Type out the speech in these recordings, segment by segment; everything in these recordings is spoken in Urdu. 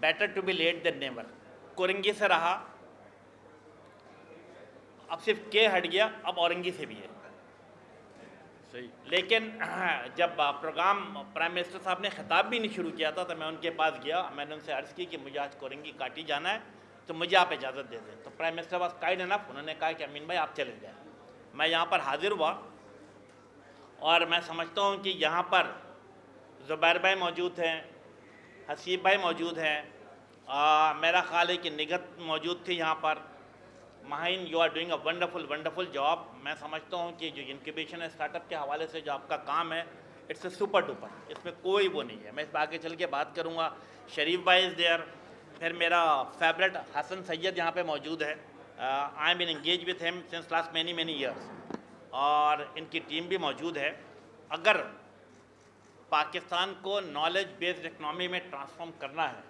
Better to be late than never. Korangi سے رہا, اب صرف کے ہٹ گیا, اب اورنگی سے بھی ہے. صحیح. لیکن جب پروگرام پرائم منسٹر صاحب نے خطاب بھی نہیں شروع کیا تھا تو میں ان کے پاس گیا, میں نے ان سے عرض کی کہ مجھے آج کورنگی کاٹی جانا ہے تو مجھے آپ اجازت دے دیں. تو پرائم منسٹر واز کائنڈ انف, انہوں نے کہا کہ امین بھائی آپ چلے جائیں. میں یہاں پر حاضر ہوا اور میں سمجھتا ہوں کہ یہاں پر زبیر بھائی موجود ہیں, حسیب بھائی موجود ہیں, میرا خیال ہے کہ نگہت موجود تھی یہاں پر. Maheen, you are doing a wonderful job. میں سمجھتا ہوں کہ جو انکیوبیشن اسٹارٹ اپ کے حوالے سے جو آپ کا کام ہے, اٹس اے سپر ڈوپر, اس میں کوئی وہ نہیں ہے. میں اس پہ آگے چل کے بات کروں گا. شریف بھائی از دیئر. پھر میرا فیوریٹ حسن سید یہاں پہ موجود ہے. I am been engage with him since last many years, اور ان کی ٹیم بھی موجود ہے. اگر پاکستان کو نالج بیسڈ اکنامی میں ٹرانسفارم کرنا ہے,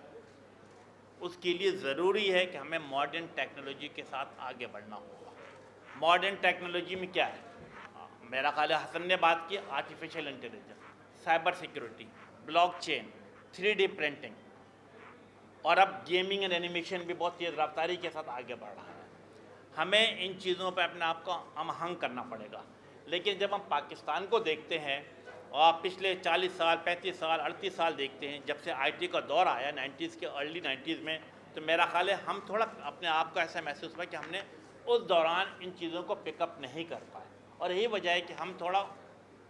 اس کے لیے ضروری ہے کہ ہمیں ماڈرن ٹیکنالوجی کے ساتھ آگے بڑھنا ہوگا. ماڈرن ٹیکنالوجی میں کیا ہے؟ میرا خیال ہے حسن نے بات کی, artificial intelligence, cyber security, blockchain, 3D printing, اور اب گیمنگ اینڈ اینیمیشن بھی بہت تیز رفتاری کے ساتھ آگے بڑھ رہا ہے. ہمیں ان چیزوں پہ اپنے آپ کو ہم آہنگ کرنا پڑے گا. لیکن جب ہم پاکستان کو دیکھتے ہیں اور پچھلے 40 سال 35 سال 38 سال دیکھتے ہیں, جب سے آئی ٹی کا دور آیا 90s کے ارلی 90s میں, تو میرا خیال ہے ہم تھوڑا اپنے آپ کو ایسا محسوس ہوا کہ ہم نے اس دوران ان چیزوں کو پک اپ نہیں کر پائے, اور یہی وجہ ہے کہ ہم تھوڑا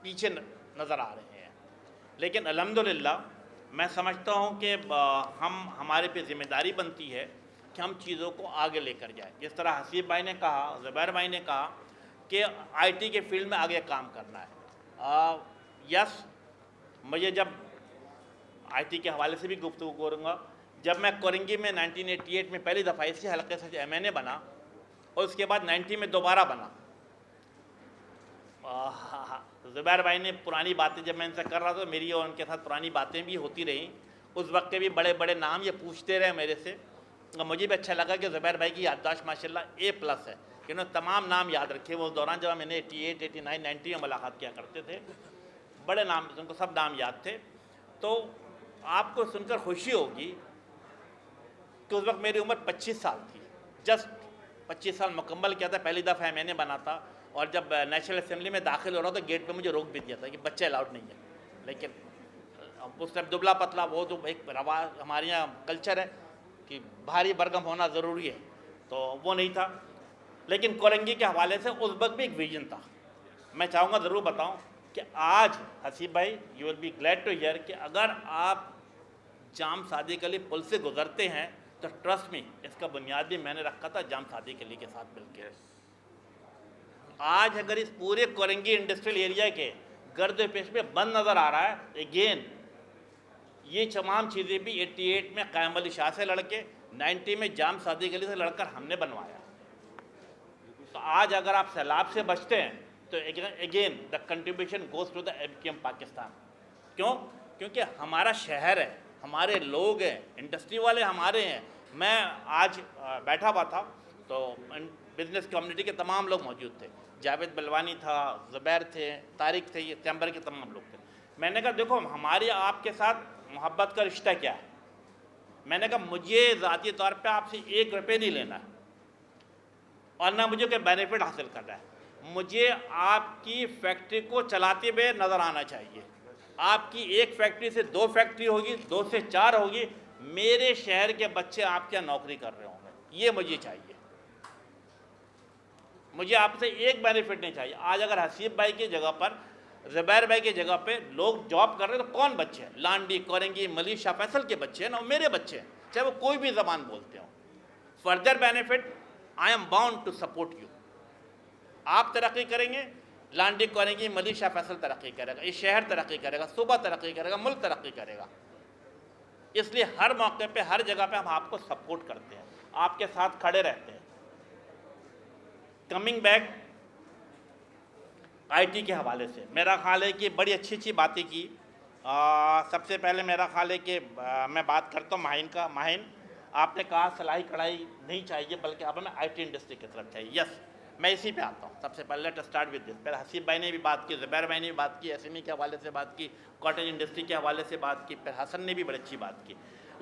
پیچھے نظر آ رہے ہیں. لیکن الحمدللہ میں سمجھتا ہوں کہ ہمارے پہ ذمہ داری بنتی ہے کہ ہم چیزوں کو آگے لے کر جائیں. جس طرح حسیب بھائی نے کہا, زبیر بھائی نے کہا کہ آئی ٹی کے فیلڈ میں آگے کام کرنا ہے. یس, مجھے جب آئی ٹی کے حوالے سے بھی گفتگو کروں گا. جب میں کورنگی میں 1988 میں پہلی دفعہ اسی حلقے سے ایم این اے بنا, اور اس کے بعد 90 میں دوبارہ بنا. زبیر بھائی نے پرانی باتیں جب میں ان سے کر رہا تھا, میری اور ان کے ساتھ پرانی باتیں بھی ہوتی رہیں. اس وقت کے بھی بڑے بڑے نام یہ پوچھتے رہے میرے سے, اور مجھے بھی اچھا لگا کہ زبیر بھائی کی یادداشت ماشاءاللہ A+ ہے, کہ انہوں نے تمام نام یاد رکھے. وہ اس دوران جب میں نے 88 89 90 میں ملاقات کیا کرتے تھے, بڑے نام, ان کو سب نام یاد تھے. تو آپ کو سن کر خوشی ہوگی کہ اس وقت میری عمر 25 سال تھی, جسٹ 25 سال مکمل کیا تھا. پہلی دفعہ میں نے بنا تھا, اور جب نیشنل اسمبلی میں داخل ہو رہا تو گیٹ پہ مجھے روک بھی دیا تھا کہ بچے الاؤڈ نہیں ہیں. لیکن اس ٹائم دبلا پتلا, وہ تو ایک رواج ہمارے یہاں کلچر ہے کہ بھاری برگم ہونا ضروری ہے, تو وہ نہیں تھا. لیکن کورنگی کے حوالے سے اس وقت بھی ایک ویژن تھا. میں چاہوں گا ضرور بتاؤں کہ آج حسیب بھائی, you will be glad to hear, کہ اگر آپ جام صادق علی پل سے گزرتے ہیں تو ٹرسٹ می, اس کا بنیاد بھی میں نے رکھا تھا جام صادق علی کے ساتھ مل کے. آج اگر اس پورے کورنگی انڈسٹریل ایریا کے گرد و پیش میں بند نظر آ رہا ہے, اگین یہ تمام چیزیں بھی 88 میں قائم علی شاہ سے لڑ کے 90 میں جام صادق علی سے لڑ کر ہم نے بنوایا. تو آج اگر آپ سیلاب سے بچتے ہیں تو again the contribution goes to the MKM Pakistan. کیوں؟ کیونکہ ہمارا شہر ہے, ہمارے لوگ ہیں, انڈسٹری والے ہمارے ہیں. میں آج بیٹھا ہوا تھا تو بزنس کمیونٹی کے تمام لوگ موجود تھے. جاوید بلوانی تھا, زبیر تھے, طارق تھے, یہ چیمبر کے تمام لوگ تھے. میں نے کہا دیکھو ہماری آپ کے ساتھ محبت کا رشتہ کیا ہے. میں نے کہا مجھے ذاتی طور پہ آپ سے 1 روپے نہیں لینا ہے, اور نہ مجھے کوئی بینیفٹ حاصل کرنا ہے. مجھے آپ کی فیکٹری کو چلاتے ہوئے نظر آنا چاہیے. آپ کی 1 فیکٹری سے 2 فیکٹری ہوگی, 2 سے 4 ہوگی, میرے شہر کے بچے آپ کیا نوکری کر رہے ہوں گے, یہ مجھے چاہیے. مجھے آپ سے 1 بینیفٹ نہیں چاہیے. آج اگر حسیب بھائی کی جگہ پر, زبیر بھائی کی جگہ پہ لوگ جاب کر رہے ہیں تو کون بچے ہیں؟ لانڈی, کورنگی, ملی شاہ فیصل کے بچے ہیں نا, میرے بچے ہیں, چاہے وہ کوئی بھی زبان بولتے ہوں. Further benefit, I am bound to support you. آپ ترقی کریں گے, لانڈی, کورنگی, ملی شاہ فیصل ترقی کرے گا, یہ شہر ترقی کرے گا, صوبہ ترقی کرے گا, ملک ترقی کرے گا. اس لیے ہر موقع پہ, ہر جگہ پہ ہم آپ کو سپورٹ کرتے ہیں, آپ کے ساتھ کھڑے رہتے ہیں. کمنگ بیک آئی ٹی کے حوالے سے, میرا خیال ہے کہ بڑی اچھی باتیں کی. سب سے پہلے میرا خیال ہے کہ میں بات کرتا ہوں ماہین کا. ماہین, آپ نے کہا سلائی کڑھائی نہیں چاہیے بلکہ اب ہمیں آئی ٹی انڈسٹری کی طرف چاہیے. یس, میں اسی پہ آتا ہوں. سب سے پہلے لیٹ اسٹارٹ ود دس. پھر حسیب بھائی نے بھی بات کی, زبیر بھائی نے بھی بات کی, SME کے حوالے سے بات کی, کاٹیج انڈسٹری کے حوالے سے بات کی, پھر حسن نے بھی بڑی اچھی بات کی.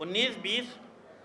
19-20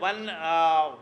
1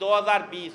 2020,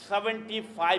75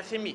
SME,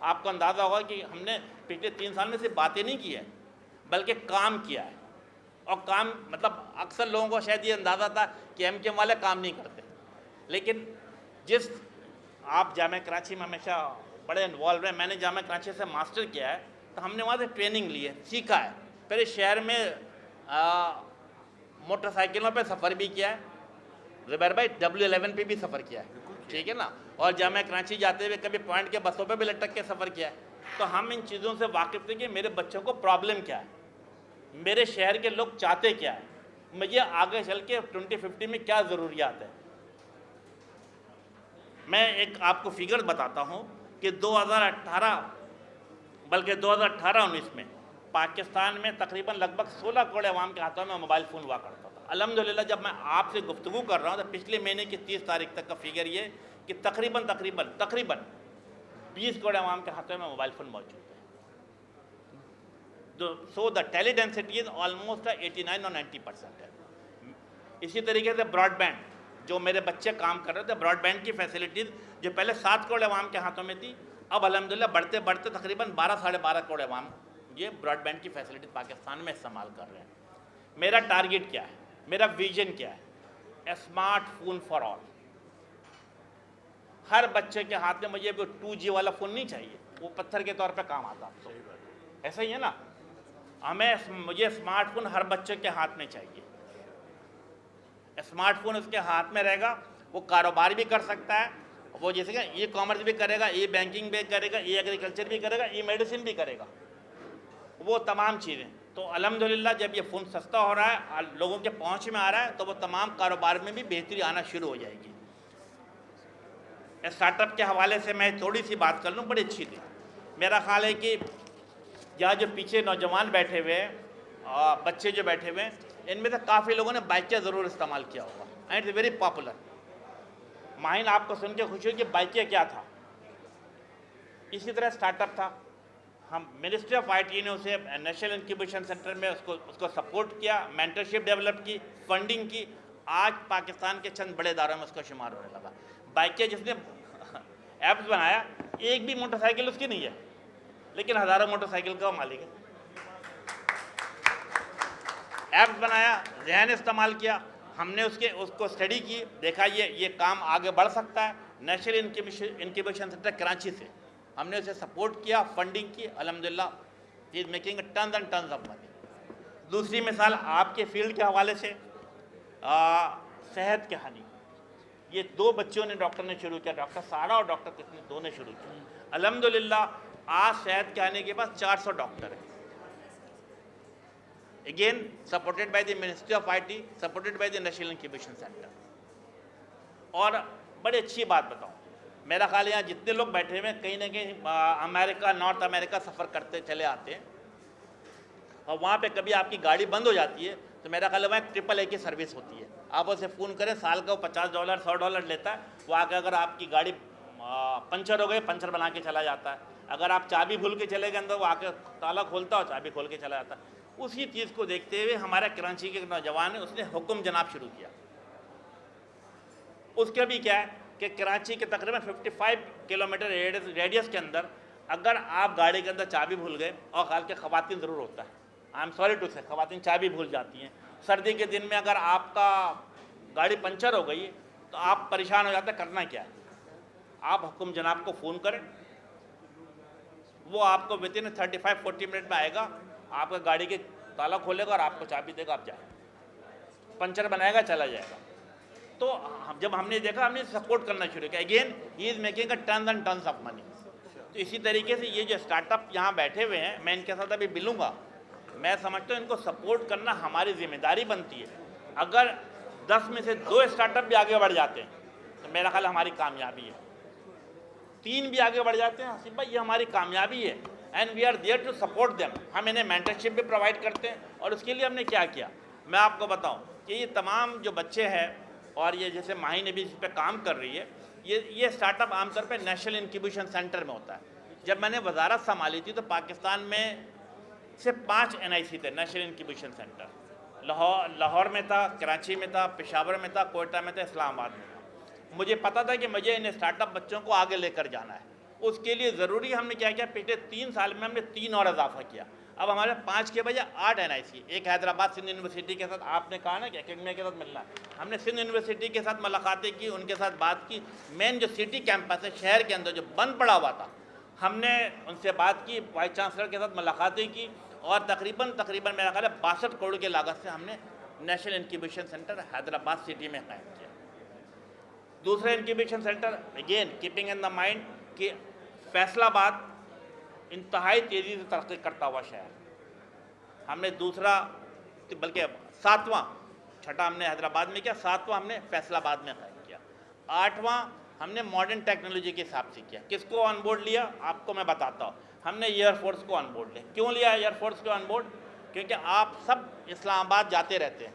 آپ کو اندازہ ہوگا کہ ہم نے پچھلے 3 سال میں صرف باتیں نہیں کی ہے بلکہ کام کیا ہے. اور کام مطلب اکثر لوگوں کو شاید یہ اندازہ تھا کہ ایم کیو ایم والے کام نہیں کرتے, لیکن جس آپ جامعہ کراچی میں ہمیشہ بڑے انوالو ہیں, میں نے جامعہ کراچی سے ماسٹر کیا ہے تو ہم نے وہاں سے ٹریننگ لی ہے, سیکھا ہے. پھر اس شہر میں موٹر سائیکلوں پہ سفر بھی کیا ہے, زبیر بھائی W11 پہ بھی سفر کیا ہے, ٹھیک ہے نا, اور جامعہ کراچی جاتے ہوئے کبھی پوائنٹ کے بسوں پہ بھی لٹک کے سفر کیا ہے. تو ہم ان چیزوں سے واقف تھے کہ میرے بچوں کو پرابلم کیا ہے, میرے شہر کے لوگ چاہتے کیا ہے, مجھے آگے چل کے 2050 میں کیا ضروریات ہیں. میں ایک آپ کو فگر بتاتا ہوں کہ 2018 بلکہ 2018-19 میں پاکستان میں تقریباً لگ بھگ 16 کروڑ عوام کے ہاتھوں میں موبائل فون ہوا کرتا تھا. الحمدللہ جب میں آپ سے گفتگو کر رہا ہوں تو پچھلے مہینے کی 30 تاریخ تک کا فگر یہ کہ تقریباً 20 کروڑ عوام کے ہاتھوں میں موبائل فون موجود ہے. سو دا ٹیلی ڈینسٹی از آلموسٹ 89 اور 90% ہے. اسی طریقے سے براڈ بینڈ, جو میرے بچے کام کر رہے تھے, براڈ بینڈ کی فیسلٹیز جو پہلے 7 کروڑ عوام کے ہاتھوں میں تھی, اب الحمدللہ بڑھتے بڑھتے تقریباً 12-12.5 کروڑ عوام یہ براڈ بینڈ کی فیسلٹیز پاکستان میں استعمال کر رہے ہیں. میرا ٹارگیٹ کیا ہے, میرا ویژن کیا ہے, اسمارٹ فون فار آل. ہر بچے کے ہاتھ میں مجھے 2G والا فون نہیں چاہیے, وہ پتھر کے طور پہ کام آتا. تو ایسا ہی ہے نا, مجھے اسمارٹ فون ہر بچے کے ہاتھ میں چاہیے. اسمارٹ فون اس کے ہاتھ میں رہے گا, وہ کاروبار بھی کر سکتا ہے, وہ جیسے کہ ای کامرس بھی کرے گا, ای بینکنگ بھی کرے گا, ای ایگریکلچر بھی کرے گا, ای میڈیسن بھی کرے گا, وہ تمام چیزیں. تو الحمدللہ جب یہ فون سستا ہو رہا ہے, لوگوں کے پہنچ میں آ رہا ہے, تو وہ تمام کاروبار میں بھی بہتری آنا شروع ہو جائے گی. اسٹارٹ اپ کے حوالے سے میں تھوڑی سی بات کر لوں, بڑی اچھی تھی. میرا خیال ہے کہ یہاں جو پیچھے نوجوان بیٹھے ہوئے ہیں, بچے جو بیٹھے ہوئے ہیں, ان میں سے کافی لوگوں نے بائکیں ضرور استعمال کیا ہوگا, and it's very popular. Maheen آپ کو سن کے خوشی ہوئی کہ بائکیں کیا تھا. اسی طرح اسٹارٹ اپ تھا, ہم منسٹری آف IT نے اسے نیشنل انکیوبیشن سینٹر میں اس کو سپورٹ کیا, مینٹرشپ ڈیولپ کی, فنڈنگ کی. آج پاکستان کے چند بڑے اداروں میں اس کا شمار ہونے لگا. بائکیں جس نے ایپس بنایا, ایک بھی موٹر سائیکل اس کی نہیں ہے, لیکن ہزاروں موٹر سائیکل کا مالک ہے. ایپس بنایا, ذہن استعمال کیا, ہم نے اس کو اسٹڈی کی, دیکھا یہ کام آگے بڑھ سکتا ہے. نیشنل انکیوبیشن سینٹر کراچی سے ہم نے اسے سپورٹ کیا, فنڈنگ کی. الحمدللہ he is making tons and tons of money. دوسری مثال آپ کے فیلڈ کے حوالے سے صحت کے ہانی, یہ 2 بچوں نے ڈاکٹر نے شروع کیا, ڈاکٹر سارا اور ڈاکٹر کتنے, 2 نے شروع کیا. الحمدللہ آج صحت کے آنے کے پاس 400 ڈاکٹر ہیں. Again, supported by the Ministry of IT, supported by the National Incubation Center. اور بڑی اچھی بات بتاؤں, میرا خیال ہے یہاں جتنے لوگ بیٹھے ہوئے ہیں, کہیں نہ کہیں امریکہ, نارتھ امریکہ سفر کرتے چلے آتے ہیں, اور وہاں پہ کبھی آپ کی گاڑی بند ہو جاتی ہے تو میرا خیال ہے وہاں ایک AAA کی سروس ہوتی ہے. آپ اسے فون کریں, سال کا وہ $50 $100 لیتا ہے. وہ آ کے اگر آپ کی گاڑی پنچر ہو گئی, پنچر بنا کے چلا جاتا ہے. اگر آپ چابی بھول کے چلے گئے اندر, وہ آ کے تالا کھولتا ہے اور چابی کھول کے چلا جاتا ہے. اسی چیز کو دیکھتے ہوئے ہمارا کراچی کے ایک نوجوان ہے, اس نے حکم جناب شروع کیا. اس کا بھی کیا ہے کہ کراچی کے تقریباً 55 کلومیٹر ریڈیس کے اندر اگر آپ گاڑی کے اندر چابی بھول گئے, اور خیال کے خواتین ضرور ہوتا ہے, آئی ایم سوری ٹو سے, خواتین چابی بھول جاتی ہیں. سردی کے دن میں اگر آپ کا گاڑی پنچر ہو گئی تو آپ پریشان ہو جاتے ہیں, کرنا کیا ہے. آپ حکم جناب کو فون کریں, وہ آپ کو ود ان 35-40 منٹ میں آئے گا, آپ کا گاڑی کے تالا کھولے گا اور آپ کو چابی دے گا, آپ جائیں, پنچر بنائے گا, چلا جائے گا. تو جب ہم نے دیکھا, ہم نے سپورٹ کرنا شروع کیا. Again he is making a tons and tons of منی. تو اسی طریقے سے یہ جو اسٹارٹ اپ یہاں بیٹھے ہوئے ہیں, میں ان کے ساتھ ابھی ملوں گا, میں سمجھتا ہوں ان کو سپورٹ کرنا ہماری ذمہ داری بنتی ہے. اگر 10 میں سے 2 اسٹارٹ اپ بھی آگے بڑھ جاتے ہیں تو میرا خیال ہماری کامیابی ہے. 3 بھی آگے بڑھ جاتے ہیں, حسین بھائی یہ ہماری کامیابی ہے. And we are there to support them. ہم انہیں مینٹرشپ بھی پرووائڈ کرتے ہیں. اور اس کے لیے ہم نے کیا کیا, میں آپ کو بتاؤں کہ یہ تمام جو بچے ہیں, اور یہ جیسے ماہی نے بھی اس پہ کام کر رہی ہے, یہ اسٹارٹ اپ عام طور پہ نیشنل انکیوبیشن سینٹر میں ہوتا ہے. جب میں نے وزارت سنبھالی تھی تو پاکستان میں صرف 5 NIC تھے, نیشنل انکیوبیشن سینٹر. لاہور میں تھا, کراچی میں تھا, پشاور میں تھا, کوئٹہ میں تھا, اسلام آباد میں تھا. مجھے پتا تھا کہ مجھے ان اسٹارٹ اپ بچوں کو آگے لے کر جانا ہے. اس کے لیے ضروری ہم نے کیا کیا، پچھلے 3 سال میں ہم نے 3 اور اضافہ کیا. اب ہمارے 5 کے بجائے 8 NIC. ایک حیدرآباد سندھ یونیورسٹی کے ساتھ آپ نے کہا نا کہ اکیڈمیا کے ساتھ ملنا ہے. ہم نے سندھ یونیورسٹی کے ساتھ ملاقاتیں کی، ان کے ساتھ بات کی. مین جو سٹی کیمپس ہے شہر کے اندر جو بند پڑا ہوا تھا، ہم نے ان سے بات کی، وائس چانسلر کے ساتھ ملاقاتیں کی، اور تقریباً میرا خیال ہے 62 کروڑ کی لاگت سے ہم نے national incubation centre Hyderabad city میں قائم کیا. دوسرا incubation centre again keeping in the mind کہ فیصل آباد انتہائی تیزی سے ترقی کرتا ہوا شہر. ہم نے دوسرا بلکہ 7واں، چھٹا ہم نے حیدرآباد میں کیا، 7واں ہم نے فیصل آباد میں قائم کیا. 8واں ہم نے ماڈرن ٹیکنالوجی کے حساب سے کیا. کس کو آن بورڈ لیا آپ کو میں بتاتا ہوں. ہم نے ایئر فورس کو آن بورڈ لیا. کیوں لیا ایئر فورس کو آن بورڈ؟ کیونکہ آپ سب اسلام آباد جاتے رہتے ہیں.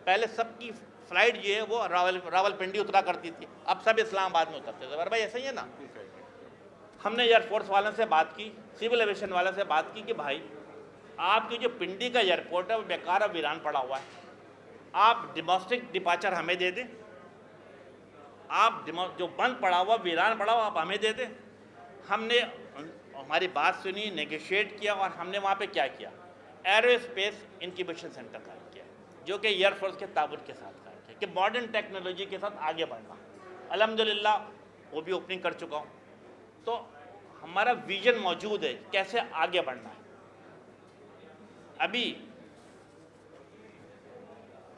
پہلے سب کی فلائٹ جو ہے وہ راول پنڈی اترا کرتی تھی، اب سب اسلام آباد میں اترتے. زبر بھائی ایسا ہی ہے نا. ہم نے ایئر فورس والوں سے بات کی، سول ایویشن والوں سے بات کی کہ بھائی آپ کی جو پنڈی کا ایئرپورٹ ہے وہ بیکار اور ویران پڑا ہوا ہے، آپ ڈومیسٹک ڈپارچر ہمیں دے دیں. آپ جو بند پڑا ہوا ویران پڑا ہوا آپ ہمیں دے دیں. ہم نے ہماری بات سنی، نیگوشیٹ کیا، اور ہم نے وہاں پہ کیا کیا، ایرو اسپیس انکیوبیشن سینٹر قائم کیا، جو کہ ایئر فورس کے تعاون کے ساتھ قائم کیا کہ ماڈرن ٹیکنالوجی کے ساتھ آگے بڑھنا. الحمدللہ وہ بھی اوپننگ کر چکا ہوں. تو ہمارا ویژن موجود ہے کیسے آگے بڑھنا ہے. ابھی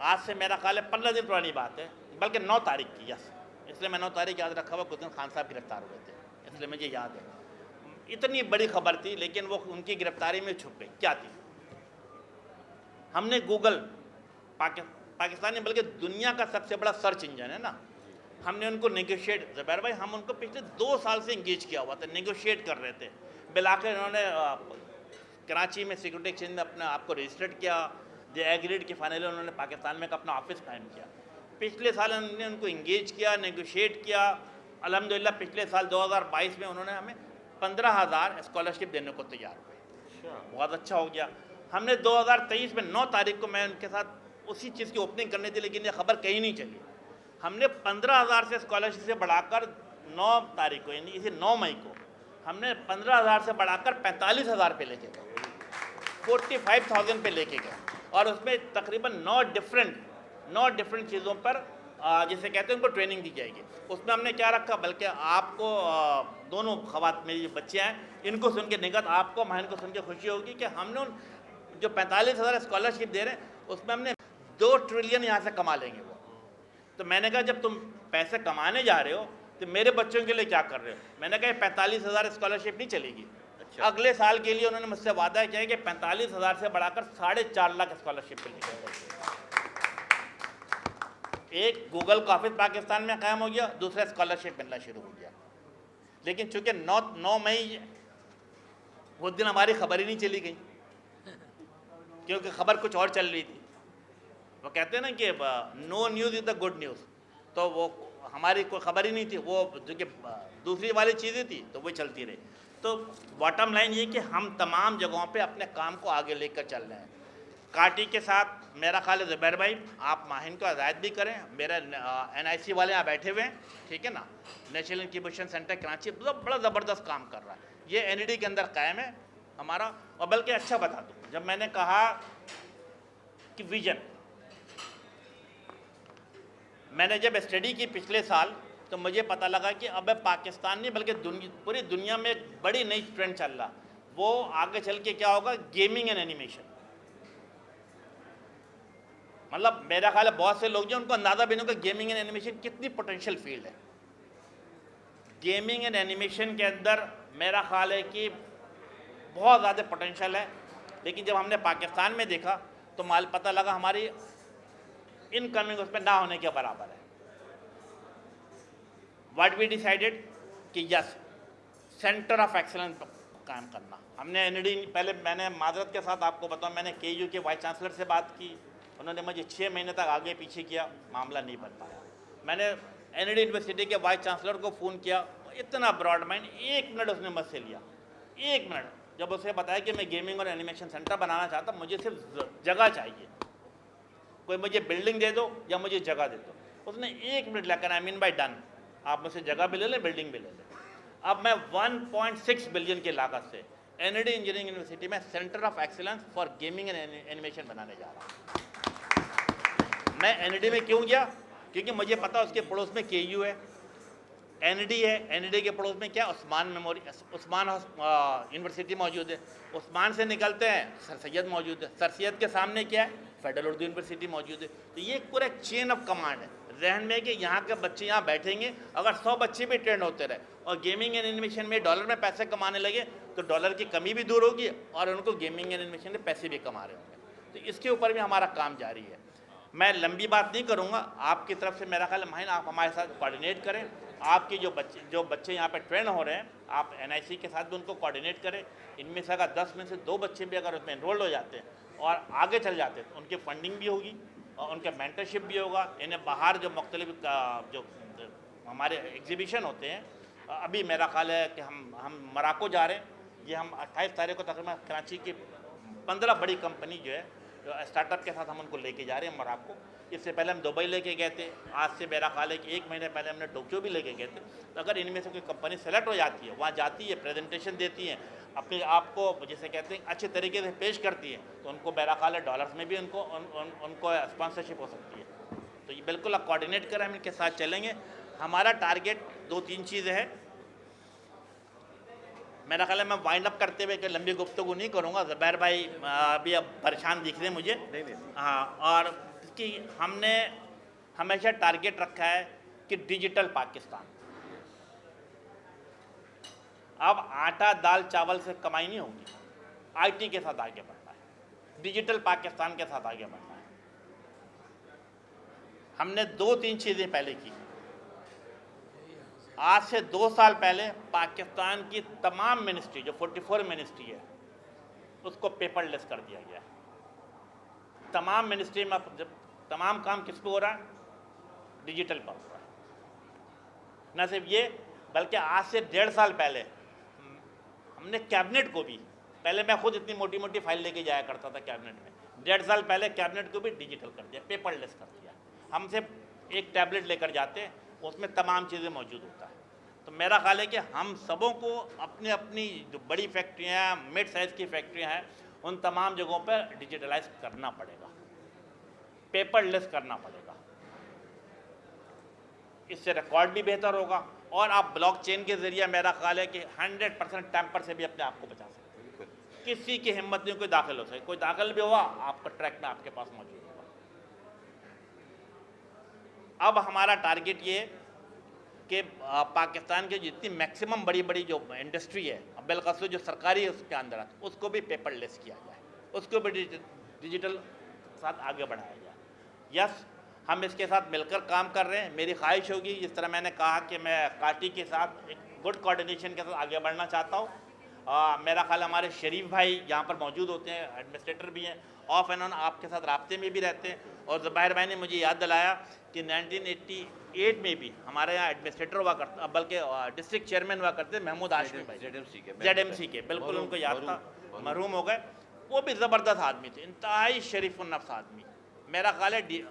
آج سے میرا خیال ہے 15 دن پرانی بات ہے، بلکہ 9 تاریخ کی، یس اس لیے میں 9 تاریخ یاد رکھا ہوا، کچھ دن خان صاحب گرفتار ہوئے تھے اس لیے مجھے یاد ہے. اتنی بڑی خبر تھی لیکن وہ ان کی گرفتاری میں چھپ گئی. کیا تھی؟ ہم نے گوگل پاکستانی بلکہ دنیا کا سب سے بڑا سرچ انجن ہے نا، ہم نے ان کو نیگوشیٹ، زبیر بھائی ہم ان کو پچھلے 2 سال سے انگیج کیا ہوا تھا، نیگوشیٹ کر رہے تھے. بالآخر انہوں نے کراچی میں سیکورٹی ایکسچینج میں اپنا آپ کو رجسٹرڈ کیا، دے ایگریڈ کہ فائنلی انہوں نے پاکستان میں اپنا آفس قائم کیا. پچھلے سال ہم نے ان کو انگیج کیا، نیگوشیٹ کیا. الحمدللہ پچھلے سال 2022 میں انہوں نے ہمیں 15,000 اسکالرشپ دینے کو تیار ہوئے. بہت اچھا ہو گیا. ہم نے 2023 میں 9 تاریخ کو میں ان کے ساتھ اسی چیز کی اوپننگ کرنی تھی لیکن یہ خبر کہیں نہیں چلی. ہم نے 15,000 سے اسکالرشپ سے بڑھا کر 9 تاریخ کو یعنی اسی 9 مئی کو ہم نے 15,000 سے بڑھا کر 45,000 پہ لے کے گئے، 45,000 پہ لے کے گئے. اور اس میں تقریباً 9 ڈفرینٹ چیزوں پر جسے کہتے ہیں ان کو ٹریننگ دی جائے گی. اس میں ہم نے کیا رکھا، بلکہ آپ کو دونوں خواتین میری جو بچے ہیں ان کو سن کے نگت آپ کو مہین کو سن کے خوشی ہوگی کہ ہم نے جو 45,000 اسکالرشپ دے رہے ہیں اس میں ہم نے 2 ٹریلین یہاں سے کما لیں گے وہ. تو میں نے کہا جب تم پیسے کمانے جا رہے ہو تو میرے بچوں کے لیے کیا کر رہے ہو. میں نے کہا یہ 45,000 اسکالرشپ نہیں چلے گی. اگلے سال کے لیے انہوں نے مجھ سے وعدہ کیا کہ 45,000 سے بڑھا کر 4.5 لاکھ اسکالرشپ پہ لے کے. ایک گوگل کا آفس پاکستان میں قائم ہو گیا، دوسرا اسکالرشپ ملنا شروع ہو گیا. لیکن چونکہ 9 مئی وہ دن ہماری خبر ہی نہیں چلی گئی کیونکہ خبر کچھ اور چل رہی تھی. وہ کہتے ہیں نا کہ no news is the good news, تو وہ ہماری کوئی خبر ہی نہیں تھی. وہ جو کہ دوسری والی چیزیں تھی تو وہ چلتی رہی. تو باٹم لائن یہ کہ ہم تمام جگہوں پہ اپنے کام کو آگے لے کر چل رہے ہیں. کاٹی کے ساتھ میرا خیال ہے زبیر بھائی آپ ماہین کو ہدایت بھی کریں. میرا NIC والے یہاں بیٹھے ہوئے ہیں، ٹھیک ہے نا، نیشنل انکیوبیشن سینٹر کراچی بڑا زبردست کام کر رہا ہے. یہ NED کے اندر قائم ہے ہمارا. اور بلکہ اچھا بتا دوں، جب میں نے کہا کہ ویژن، میں نے جب اسٹڈی کی پچھلے سال تو مجھے پتہ لگا کہ اب پاکستان نہیں بلکہ پوری دنیا میں ایک بڑی نئی ٹرینڈ چل رہا. وہ آگے چل کے کیا ہوگا، گیمنگ اینڈ اینیمیشن. مطلب میرا خیال ہے بہت سے لوگ جو ان کو اندازہ بھی نہیں ہوگا گیمنگ اینڈ اینیمیشن کتنی پوٹینشیل فیلڈ ہے. گیمنگ اینڈ اینیمیشن کے اندر میرا خیال ہے کہ بہت زیادہ پوٹینشیل ہے. لیکن جب ہم نے پاکستان میں دیکھا تو پتہ لگا ہماری انکمنگ اس پہ نہ ہونے کے برابر ہے. واٹ وی ڈیسائیڈڈ کہ یس سینٹر آف ایکسلنس قائم کرنا. ہم نے NED پہلے میں نے معذرت کے ساتھ آپ کو بتاؤں میں نے KU کے وائس چانسلر سے بات کی، انہوں نے مجھے 6 مہینے تک آگے پیچھے کیا، معاملہ نہیں بن پایا. میں نے NED یونیورسٹی کے وائس چانسلر کو فون کیا، اتنا براڈ مائنڈ، 1 منٹ اس نے مجھ سے لیا. 1 منٹ جب اسے بتایا کہ میں گیمنگ اور اینیمیشن سینٹر بنانا چاہتا ہوں، مجھے صرف جگہ چاہیے، کوئی مجھے بلڈنگ دے دو یا مجھے جگہ دے دو. اس نے 1 منٹ لے کر آئی مین بائی ڈن، آپ مجھ سے جگہ بھی لے لیں بلڈنگ بھی لے لیں. اب میں 1.6 بلین کی لاگت سے NID انجینئرنگ یونیورسٹی میں centre of excellence for gaming and animation بنانے جا رہا ہوں۔ میں NID میں کیوں گیا؟ کیونکہ مجھے پتا اس کے پڑوس میں KU ہے، NID ہے، NID کے پڑوس میں کیا عثمان یونیورسٹی موجود ہے، عثمان سے نکلتے ہیں سر سید موجود ہے، سر سید کے سامنے کیا ہے فیڈرل اردو یونیورسٹی موجود ہے۔ تو یہ ایک پورا ایک چین آف کمانڈ ہے ذہن میں کہ یہاں کے بچے یہاں بیٹھیں گے، اگر 100 بچے بھی ٹرینڈ ہوتے رہے اور گیمنگ اینڈ اینیمیشن میں ڈالر میں پیسے کمانے لگے تو ڈالر کی کمی بھی دور ہوگی اور ان کو گیمنگ اینڈ اینیمیشن میں پیسے بھی کما رہے ہوں گے۔ تو اس کے اوپر بھی ہمارا کام جاری ہے۔ میں لمبی بات نہیں کروں گا، آپ کی طرف سے میرا خیال ہے مہین آپ ہمارے ساتھ کوارڈینیٹ کریں، آپ کی جو بچے یہاں پہ ٹرین ہو رہے ہیں آپ NIC کے ساتھ بھی ان کو کوارڈینیٹ کریں۔ ان میں سے اگر 10 میں سے 2 بچے بھی اگر اس میں انرولڈ ہو جاتے ہیں اور آگے چل جاتے ہیں تو ان کی فنڈنگ بھی ہوگی اور ان کا مینٹرشپ بھی ہوگا۔ انہیں باہر جو مختلف جو ہمارے ایگزیبیشن ہوتے ہیں، ابھی میرا خیال ہے کہ ہم مراکو جا رہے ہیں، یہ ہم 28 تاریخ کو تقریباً کراچی کی 15 بڑی کمپنی جو ہے اسٹارٹ اپ کے ساتھ ہم ان کو لے کے جا رہے ہیں مراکو۔ اس سے پہلے ہم دبئی لے کے گئے تھے، آج سے میرا خیال ہے کہ 1 مہینے پہلے ہم نے ٹوکیو بھی لے کے گئے تھے۔ تو اگر ان میں سے کوئی کمپنی سلیکٹ ہو جاتی ہے، وہاں جاتی ہے، پریزنٹیشن دیتی ہیں، اپنے آپ کو جسے کہتے ہیں اچھے طریقے سے پیش کرتی ہے، تو ان کو میرا خیال ہے ڈالرز میں بھی ان کو اسپانسرشپ ہو سکتی ہے۔ تو یہ بالکل آپ کوارڈینیٹ کریں، ہم ان کے ساتھ چلیں گے۔ ہمارا ٹارگیٹ 2-3 چیزیں ہیں۔ میرا خیال ہے میں وائنڈ اپ کرتے ہوئے کہ لمبی گفتگو نہیں کروں گا، زبیر بھائی ابھی اب پریشان دکھ رہے ہیں مجھے۔ ہاں، اور اس کی ہم نے ہمیشہ ٹارگیٹ رکھا ہے کہ ڈیجیٹل پاکستان۔ اب آٹا دال چاول سے کمائی نہیں ہوگی، IT کے ساتھ آگے بڑھنا ہے، ڈیجیٹل پاکستان کے ساتھ آگے بڑھنا ہے۔ ہم نے 2-3 چیزیں پہلے کی۔ آج سے 2 سال پہلے پاکستان کی تمام منسٹری جو 44 منسٹری ہے اس کو پیپر لیس کر دیا گیا ہے۔ تمام منسٹری میں تمام کام کس پہ ہو رہا ہے؟ ڈیجیٹل پر ہو رہا ہے۔ نہ صرف یہ بلکہ آج سے 1.5 سال پہلے ہم نے کیبنٹ کو بھی، پہلے میں خود اتنی موٹی موٹی فائل لے کے جایا کرتا تھا کیبنٹ میں، 1.5 سال پہلے کیبنٹ کو بھی ڈیجیٹل کر دیا، پیپر لیس کر دیا۔ ہم سے ایک ٹیبلٹ لے کر جاتے ہیں، اس میں تمام چیزیں موجود ہوتا ہے۔ تو میرا خیال ہے کہ ہم سبوں کو اپنی جو بڑی فیکٹریاں ہیں، مڈ سائز کی فیکٹریاں ہیں، ان تمام جگہوں پر ڈیجیٹلائز کرنا پڑے گا، پیپر لیس کرنا پڑے گا۔ اس سے ریکارڈ بھی بہتر ہوگا اور آپ بلاک چین کے ذریعے میرا خیال ہے کہ 100% ٹیمپر سے بھی اپنے آپ کو بچا سکتے ہیں۔ کسی کی ہمت نہیں کوئی داخل ہو سکے، کوئی داخل بھی ہوا آپ کا ٹریک میں آپ کے پاس موجود ہوگا۔ اب ہمارا ٹارگیٹ یہ کہ پاکستان کے جتنی میکسیمم بڑی بڑی جو انڈسٹری ہے، بالخصوص جو سرکاری ہے اس کے اندر اس کو بھی پیپر لیس کیا جائے، اس کو بھی ڈیجیٹل ساتھ آگے بڑھایا جائے۔ یس، ہم اس کے ساتھ مل کر کام کر رہے ہیں۔ میری خواہش ہوگی جس طرح میں نے کہا کہ میں کاٹی کے ساتھ ایک گڈ کوارڈینیشن کے ساتھ آگے بڑھنا چاہتا ہوں۔ میرا خیال ہمارے شریف بھائی یہاں پر موجود ہوتے ہیں، ایڈمنسٹریٹر بھی ہیں، آف اینڈ آن آپ کے ساتھ رابطے میں بھی رہتے ہیں۔ اور زبیر بھائی نے مجھے یاد دلایا کہ 1988 میں بھی ہمارے یہاں ایڈمنسٹریٹر ہوا کرتا، بلکہ ڈسٹرکٹ چیئرمین ہوا کرتے محمود ہاشمی بھائی، ZMC کے، بالکل ان کو یاد تھا، مرحوم ہو گئے۔ وہ بھی زبردست آدمی تھے، انتہائی شریف النفس آدمی۔ میرا خیال ہے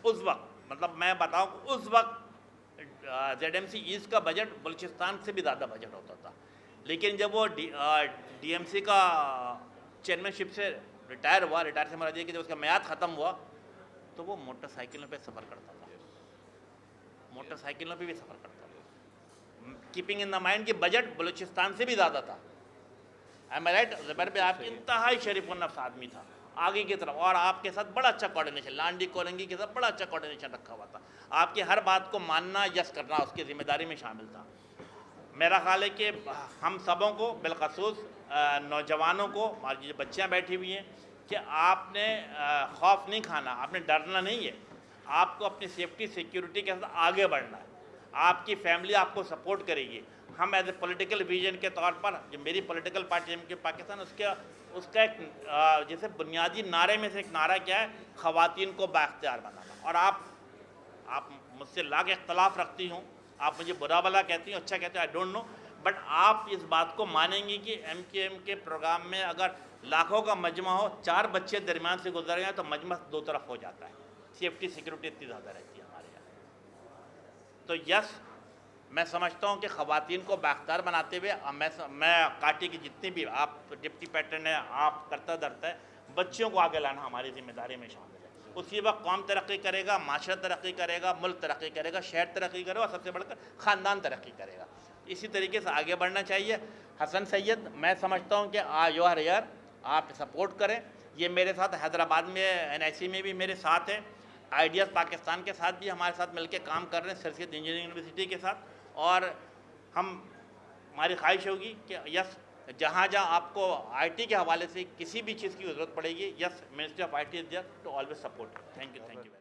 اس وقت، مطلب میں بتاؤں اس وقت ZMC ایسٹ کا بجٹ بلوچستان سے بھی زیادہ بجٹ ہوتا تھا، لیکن جب وہ DMC کا چیئرمین شپ سے ریٹائر ہوا، ریٹائر سے مراد یہ کہ جب اس کا میعاد ختم ہوا تو وہ موٹر سائیکلوں پہ سفر کرتا تھا، موٹر سائیکلوں پہ بھی سفر کرتا تھا، کیپنگ ان دا مائنڈ کہ بجٹ بلوچستان سے بھی زیادہ تھا۔ ایم آئی رائٹ زبیر پہ؟ آپ انتہائی شریف النفس آدمی تھا آگے کی طرف، اور آپ کے ساتھ بڑا اچھا کوارڈینیشن، لانڈی کولنگی کے ساتھ بڑا اچھا کوارڈینیشن رکھا ہوا تھا۔ آپ کی ہر بات کو ماننا، یس کرنا اس کی ذمہ داری میں شامل تھا۔ میرا خیال ہے کہ ہم سبوں کو، بالخصوص نوجوانوں کو، ہماری جو بچیاں بیٹھی ہوئی ہیں، کہ آپ نے خوف نہیں کھانا، آپ نے ڈرنا نہیں ہے، آپ کو اپنی سیفٹی سیکیورٹی کے ساتھ آگے بڑھنا ہے۔ آپ کی فیملی آپ کو سپورٹ کرے گی۔ ہم ایز اے پولیٹیکل ویژن کے طور پر، جو میری پولیٹیکل پارٹی ایم کے پاکستان، اس کا ایک جیسے بنیادی نعرے میں سے ایک نعرہ کیا ہے؟ خواتین کو بااختیار بنانا۔ اور آپ مجھ سے لاکھ اختلاف رکھتی ہوں، آپ مجھے برا بلا کہتی ہوں، اچھا کہتے ہیں، آئی ڈونٹ نو، بٹ آپ اس بات کو مانیں گی کہ MKM کے پروگرام میں اگر لاکھوں کا مجمع ہو، 4 بچے درمیان سے گزر گئے تو مجمع 2 طرف ہو جاتا ہے، سیفٹی سیکیورٹی اتنی زیادہ رہتی ہے ہمارے یہاں۔ تو یس، میں سمجھتا ہوں کہ خواتین کو بااختیار بناتے ہوئے میں کاٹی کی جتنی بھی آپ ڈپٹی پیٹرن ہے، آپ کرتا دھرتا ہے، بچیوں کو آگے لانا ہماری ذمہ داری میں شامل ہے۔ اسی وقت قوم ترقی کرے گا، معاشرہ ترقی کرے گا، ملک ترقی کرے گا، شہر ترقی کرے گا، اور سب سے بڑھ کر خاندان ترقی کرے گا۔ اسی طریقے سے آگے بڑھنا چاہیے۔ حسن سید، میں سمجھتا ہوں کہ یو آر ہیئر، آپ سپورٹ کریں۔ یہ میرے ساتھ حیدرآباد میں NIC میں بھی میرے ساتھ ہے، آئیڈیاز پاکستان کے ساتھ بھی ہمارے ساتھ مل کے کام کر رہے ہیں، سر سید انجینئرنگ یونیورسٹی کے ساتھ، اور ہماری خواہش ہوگی کہ یس جہاں آپ کو IT کے حوالے سے کسی بھی چیز کی ضرورت پڑے گی، yes ministry of IT is there to always support. Thank you very much.